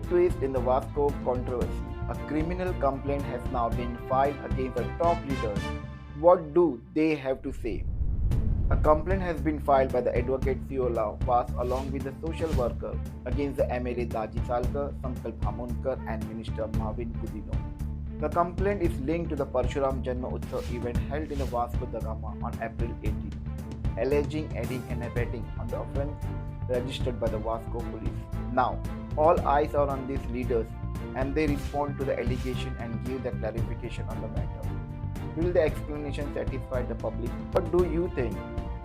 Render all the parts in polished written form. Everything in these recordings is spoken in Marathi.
twist in the Vasco controversy. A criminal complaint has now been filed against the top leaders. What do they have to say? A complaint has been filed by the advocate Fiola Vas along with the social worker against the MLA Daji Salkar, Sankalp Hamonkar and Minister Marvin Gudino. The complaint is linked to the Parshuram Janma Utsav event held in the Vasco da Gama on April 18, alleging aiding and abetting on the offence registered by the Vasco police. Now, all eyes are on these leaders and they respond to the allegation and give the clarification on the matter. Will the explanation satisfy the public? What do you think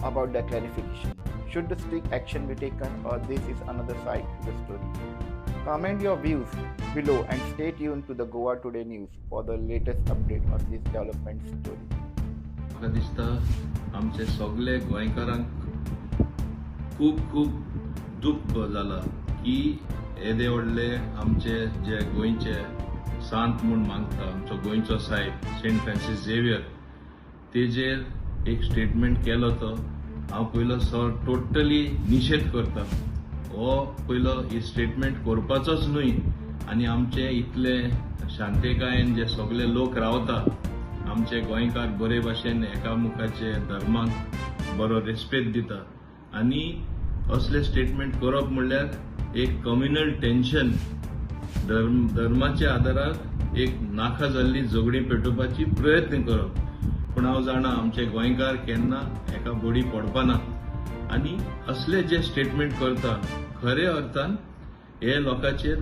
about the clarification? Should the strict action be taken or this is another side to the story? Comment your views below and stay tuned to the Goa Today News for the latest update on this development story. म्हाका दिसता आमचे सगळे गोंयकारांक खूब खूब दुख जाला की येदे व्हडले आमचे जे गोंयचे सांत म्हूण मागता आमचो गोंयचो साहेब सेंट फ्रांसीस झेवियर तेजेर एक स्टेटमेंट केलो तो हांव पयलो टोटली निशेध करता. हो पयलो ही स्टेटमेंट करपाचोच न्हय आनी आमचे इतले शांतकायेन जे सगळे लोक रावता आमचे गोंयकार बरे भाशेन एकामुखाचे धर्माक बरो रेस्पेक्ट दिता आनी असले स्टेटमेंट करप म्हणल्यार एक कम्युनल टेन्शन धर्माच्या आदाराक एक नाका जाल्ली झगडी पेटोवपाची प्रयत्न करप. पूण हांव जाणा आमचे गोंयकार केन्ना एका बडी पडपाना आनी असले जे स्टेटमेंट करता खरे अर्थान हे लोकांचेर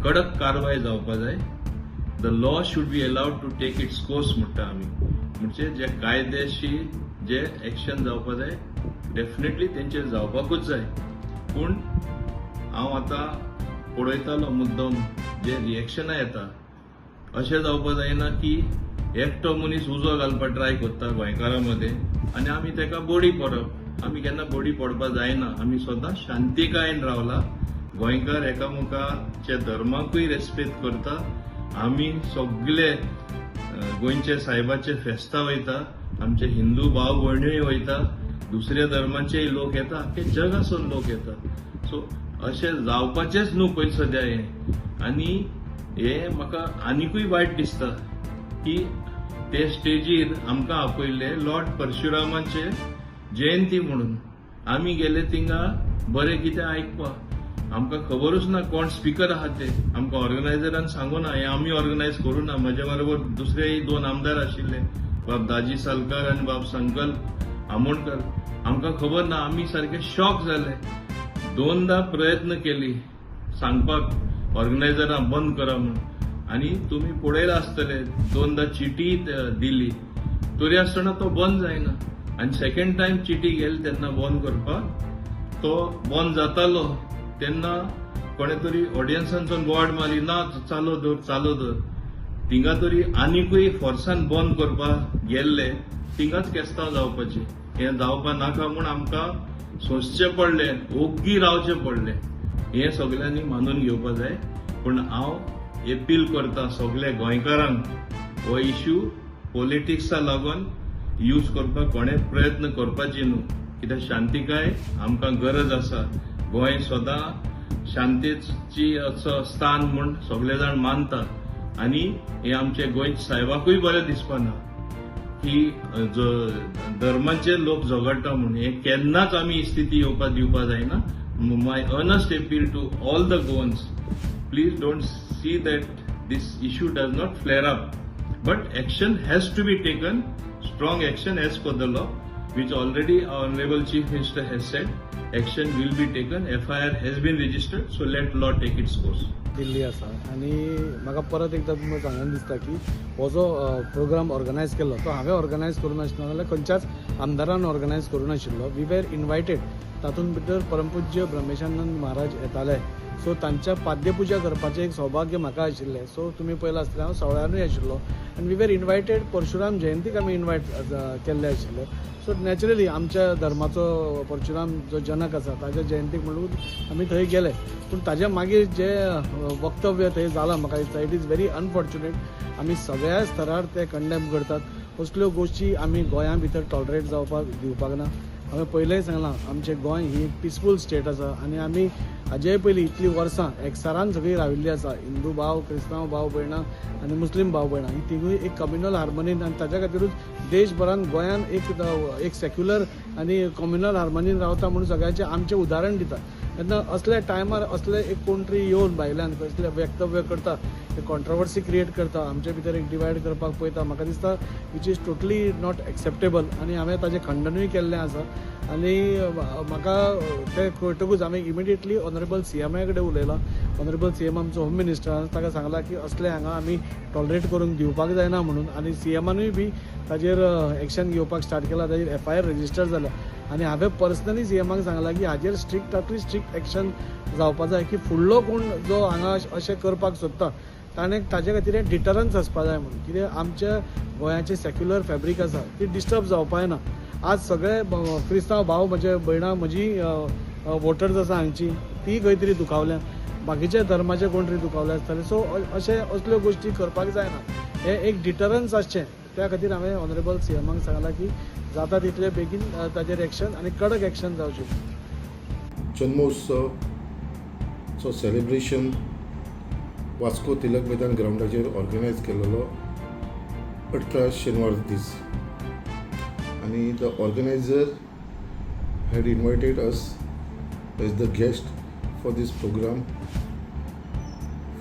कडक कारवाय जावपा जाय. The law should be allowed to take its course म्हणटा आमी म्हणजे जे कायदेशी जे एक्शन जावपा जाय डेफिनेटली तेंचेर जावपाकूच जाय. पूण हांव आतां पळयतालो मुद्दम जे रिएक्शनां येता अशें जावपा जायना की एकटो मनीस उजो घालपा ट्राय करता गोंयकारां मदें आनी आमी तेका बडी पडप. आमी केन्ना बडी पडपा जायना. आमी सदां शांतिकायेन रावला. गोंयकार एकामुखाच्या धर्माकूय रेस्पेक्ट करता. आमी सगळे गोंयचे साहेबाचे फेस्तां वयता. आमचे हिंदू भाव भयण्योय वयता. दुसऱ्या धर्माचेय लोक येता. आख्खे जगासून लोक येता. सो अशें जावपाचेंच न्हू पयलीं सद्या हें. आनी हें म्हाका आनिकूय वायट दिसता की ते स्टेजीर आमकां आपयले लॉर्ड परशुरामाचे जयंती म्हणून आमी गेले थिंगा बरें कितें आयकपा आमकां खबरूच ना कोण स्पीकर आहा ते. आमकां ऑर्गनायझरान सांगूना हें आमी ऑर्गनायज करूना. म्हजे बरोबर दुसरेय 2 आमदार आशिल्ले बाब दाजी सालकार आनी बाब संकल्प आमोणकर. आमकां खबर ना. आमी सारके शॉक जाले. 2दा प्रयत्न केली सांगपाक ऑर्गनायझरां बंद करा म्हणून आनी तुमी पळयला आसतले 2दा चिटी दिली तरी आसतना तो बंद जायना. आनी सेकंड टायम चिटी गेली तेन्ना बंद करपाक तो बंद जातालो तेन्ना कोणे तरी ऑडियन्सांचो बोवाड मारली ना चालू दवर. थिंगा तरी आनिकूय फोर्सान बंद करपाक गेल्ले थिंगाच केस्तांव जावपाची. हें जावपा नाका म्हूण आमकां सोंसचें पडलें. ओग्गी रावचें पडलें. हें सगळ्यांनी मानून घेवपा जाय. पूण हांव अपील करता सगळे गोंयकारांक हो इश्यू पॉलिटिक्सा लागून यूज करपाक कोणे प्रयत्न करपाची न्हू. कित्याक शांतिकाय आमकां गरज आसा. गोंय सदां शांतीची असो स्थान म्हूण सगळे जाण मानता आनी हे आमचे गोंय साहेबाकूय बरें दिसपाना की धर्माचे लोक झगडटा म्हणून. हे केन्नाच आमी ही स्थिती येवपा दिवपा जायना. My earnest appeal to all the Goans please don't see that this issue does not flare up but action has to be taken, strong action as per the law which already our honorable chief minister has said action will be taken. FIR has been registered, so let law take its course. Delhi आसा आनी म्हाका परत एकदां तुमकां सांगून दिसता की हो जो प्रोग्राम ऑर्गनायज केल्लो तो हांवें ऑर्गनायज करूं नाशिल्लो नाजाल्यार खंयच्याच आमदारान ऑर्गनायज करूं नाशिल्लो. We were invited. तातूंत भितर परमपूज्य ब्रह्मेशानंद महाराज येताले. सो तांच्या पाद्यपुजा करपाचें एक सौभाग्य म्हाका आशिल्लें. सो तुमी पळयलां आसतलें हांव सवळ्यानूय आशिल्लो आनी वी वेर इनवायटेड. परशुराम जयंतीक आमी इनवायट केल्ले आशिल्ले. सो नॅचरली आमच्या धर्माचो परशुराम जो जनक आसा ताच्या जयंतीक म्हणून आमी थंय गेले. पूण ताच्या मागीर जे वक्तव्य थंय जालां म्हाका दिसता इट इज व्हेरी अनफॉर्च्युनेट. आमी सगळ्या स्तरार ते कंडेम करतात. असल्यो गोश्टी आमी गोंया भितर टॉलरेट जावपाक दिवपाक ना. हांवें पयलेंय सांगलां आमचें गोंय ही एक पिसफूल स्टेट आसा आनी आमी हाजे पयलीं इतलीं वर्सां एकसारान सगळीं राविल्लीं आसा. हिंदू भाव, क्रिस्तांव भाव भयणां आनी मुस्लीम भाव भयणां ही तिगूय एक कम्युनल हार्मोनीन, आनी ताच्या खातीरूच देशभरान गोंयान एक सेक्युलर आनी कम्युनल हार्मोनीन रावता म्हणून सगळ्यांचें आमचें उदाहरण दिता. तेन्ना असल्या टायमार असले एक कोण तरी येवन भायल्यान कसले वक्तव्य करता, एक कॉन्ट्रोवर्सी क्रिएट करता, आमचे भितर एक डिवायड करपाक पळयता, म्हाका दिसता which is totally not acceptable. आनी हांवें ताजें खंडनूय केल्लें आसा. आनी म्हाका तें कळटकूच हांवें इमिडिएटली ऑनरेबल CMA कडेन उलयलां. ऑनरेबल CM आमचो होम मिनिस्टर, ताका सांगलां की असले हांगा आमी टॉलरेट करूंक दिवपाक जायना म्हणून. आनी CMानूय बी ताजेर एक्शन घेवपाक स्टार्ट केला, ताजेर FIR रजिस्टर जाल्या. आनी हांवें पर्सनली CMाक सांगलां की हाजेर स्ट्रिक्टांतली स्ट्रिक्ट एक्शन जावपा जाय, की फुडलो कोण जो हांगा अशें करपाक सोदता ताणें ताजे खातीर हें डिटरन्स आसपा जाय म्हणून. कित्याक आमच्या गोंयाचें सेक्युलर फॅब्रीक आसा ती डिस्टर्ब जावपाय ना. आज सगळे क्रिस्तांव भाव म्हजे भयणां म्हजी वोटर्स आसा हांगची ती खंय तरी दुखावल्या, बाकीच्या धर्माचे कोण तरी दुखावले आसतले. सो असल्यो गोश्टी करपाक जायना. हें एक डिटरन्स आसचें, त्या खातीर हांवें ऑनरेबल CMाक सांगलां की जाता तितले बेगीन ताजेर एक्शन आनी कडक एक्शन जावचें. जन्मोत्सवचो सेलिब्रेशन वास्को तिलक मैदान ग्राउंडाचेर ऑर्गनायज केलेलो 18 शेनवार दीस. आणि the organiser had invited us as the guest for this programme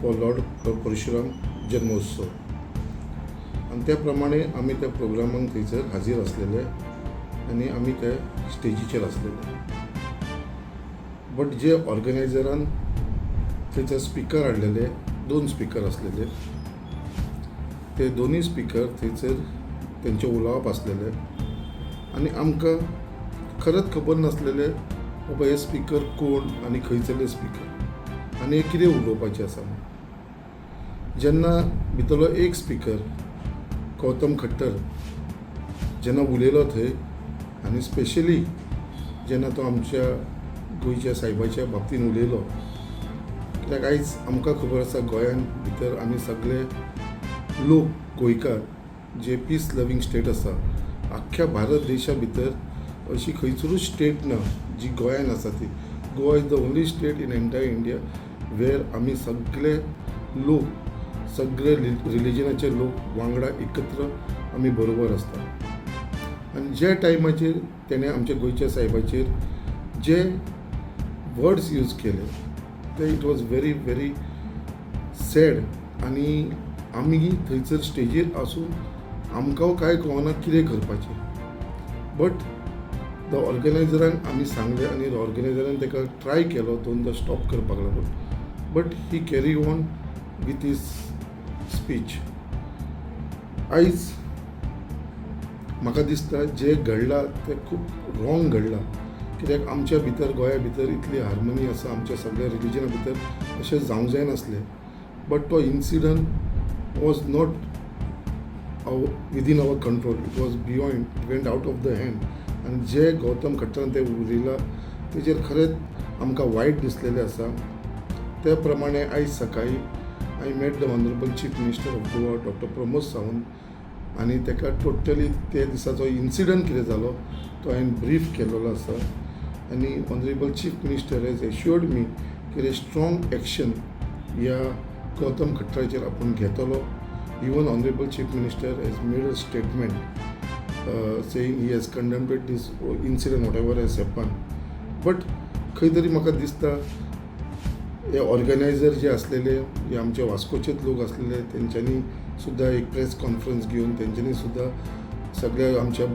for lord Parshuram जन्मोत्सव. आणि त्या प्रमाणे आमी त्या प्रोग्रामाक थंयसर हाजीर आसलेले आनी आमी त्या स्टेजीचेर आसलेले. बट जे ऑर्गनायझरान थंयसर स्पिकर हाडलेले, 2 स्पिकर आसलेले, ते दोनूय स्पिकर थंयसर तेंचे उलोवप आसलेले. आनी आमकां खरेंच खबर नासलेले बाबा हे स्पिकर कोण आनी खंयचले स्पिकर आनी हे कितें उलोवपाचें आसा. जेन्ना भितरलो एक स्पिकर गौतम खट्टर जेन्ना उलयलो थंय, आनी स्पेशली जेन्ना तो आमच्या गोंयच्या सायबाच्या बाबतीन उलयलो, कित्याक आयज आमकां खबर आसा गोंयान भितर आमी सगळे लोक गोंयकार जे पीस लवींग स्टेट आसा, आख्ख्या भारत देशा भितर अशी खंयचरूच स्टेट ना जी गोंयान आसा ती. Goa is the only state in entire India where आमी सगळे लोक, सगळे रिलिजनाचे लोक वांगडा एकत्र आमी बरोबर आसता. आनी ज्या टायमाचेर तेणें आमच्या गोंयच्या सायबाचेर जे वर्ड्स यूज केले ते it was very very sad. आनी आमी थंयसर स्टेजीर आसून आमकां कांय कळना कितें करपाचें. बट द ऑर्गनायझरांक आमी सांगलें आनी ऑर्गनायझरान ताका ट्राय केलो 2दा स्टॉप करपाक लागून. But he carry on with his speech. आयज म्हाका दिसता जे घडलां तें खूब रॉंग घडलां. कित्याक आमच्या भितर गोंया भितर इतली हार्मोनी आसा, आमच्या सगळ्या रिलिजना भितर अशें जावंक जायनासलें. बट तो incident was not within our control. It was beyond, it went out of the hand. आनी जे गौतम खट्टरान तें उलयलां तेजेर खरेंच आमकां वायट दिसलेलें आसा. त्या प्रमाणे आयज सकाळीं I met the honourable chief minister of Goa doctor Pramod Sawant, आनी ताका टोटली ते दिसाचो इन्सिडंट कितें जालो तो हांवें ब्रीफ केल्लो आसा. आनी honourable chief minister has assured me की स्ट्रॉंग एक्शन ह्या गौतम खट्टराचेर आपूण घेतलो. Even honourable chief minister has made a statement saying he has condemned this incident whatever has happened. But खंय तरी म्हाका दिसता हे ऑर्गनायझर जे असलेले, हे आमचे वास्कोचेच लोक असलेले, तेंच्यांनी सुद्धा एक प्रेस कॉन्फरन्स घेवन तेंच्यांनी सुद्धा सगळ्या आमच्या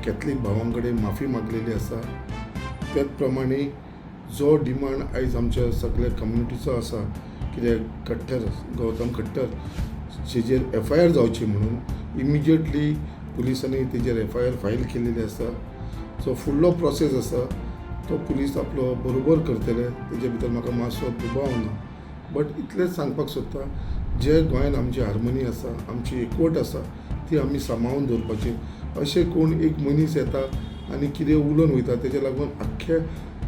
कॅथलीक भावां कडेन माफी मागलेली आसा. त्याच प्रमाणे जो डिमांड आयज आमच्या सगळ्या कम्युनिटीचो आसा कित्याक खट्टर गौतम खट्टर जेजेर FIR जावची म्हणून इमिजिएटली पुलिसांनी तेजेर FIR फायल केलेली आसा. सो फुडलो प्रोसेस आसा तो पुलीस आपलो बरोबर करतले, तेजे भितर म्हाका मातसो दुबाव ना. बट इतलेंच सांगपाक सोदता, जे गोंयान आमची हार्मोनी आसा, आमची एकवट आसा ती आमी सांबाळून दवरपाची. अशें कोण एक मनीस येता आनी कितें उलोवन वयता तेजे लागून आख्ख्या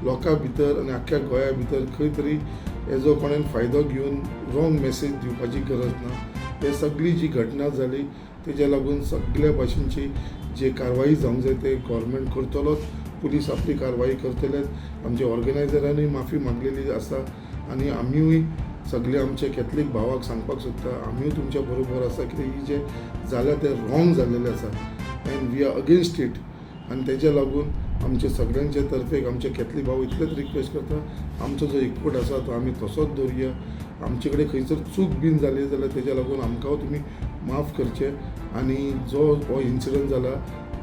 लोकां भितर आनी आख्ख्या गोंया भितर खंय तरी हेजो कोणेन फायदो घेवन रॉंग मेसेज दिवपाची गरज ना. हे सगळी जी घटना जाली तेज्या लागून सगळ्या भाशेची जे कारवाई जावंक जाय ते गव्हर्मेंट करतलोच. पुलीस आपली कारवाई करतलेच. आमच्या ऑर्गनायझरांनी माफी मागलेली आसा आनी आम्यूय सगळे आमचे कॅथलीक भावाक सांगपाक सोदता आम्यूय तुमच्या बरोबर आसा कित्याक ही जे जाल्या ते रॉंग जाल्लेले आसा and we are against it आनी तेज्या लागून आमचे सगळ्यांचे तर्फेक आमचे कॅथलीक भाव इतलेच रिक्वेस्ट करता आमचो जो एकवट आसा तो आमी तसोच दवरया आमचे कडेन खंयसर चूक बीन जाली जाल्यार तेज्या लागून आमकां तुमी माफ करचे आनी जो हो इन्सिडंट जाला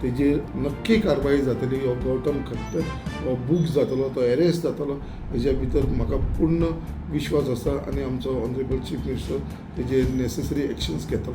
तेजेर नक्की कारवाई जातली हो गौतम खट्टर हो बूक जातलो तो एरेस्ट जातलो हेज्या भितर म्हाका पूर्ण विश्वास आसा आनी आमचो ऑनरेबल चीफ मिनिस्टर तेजेर नेसेसरी एक्शन्स घेतलो.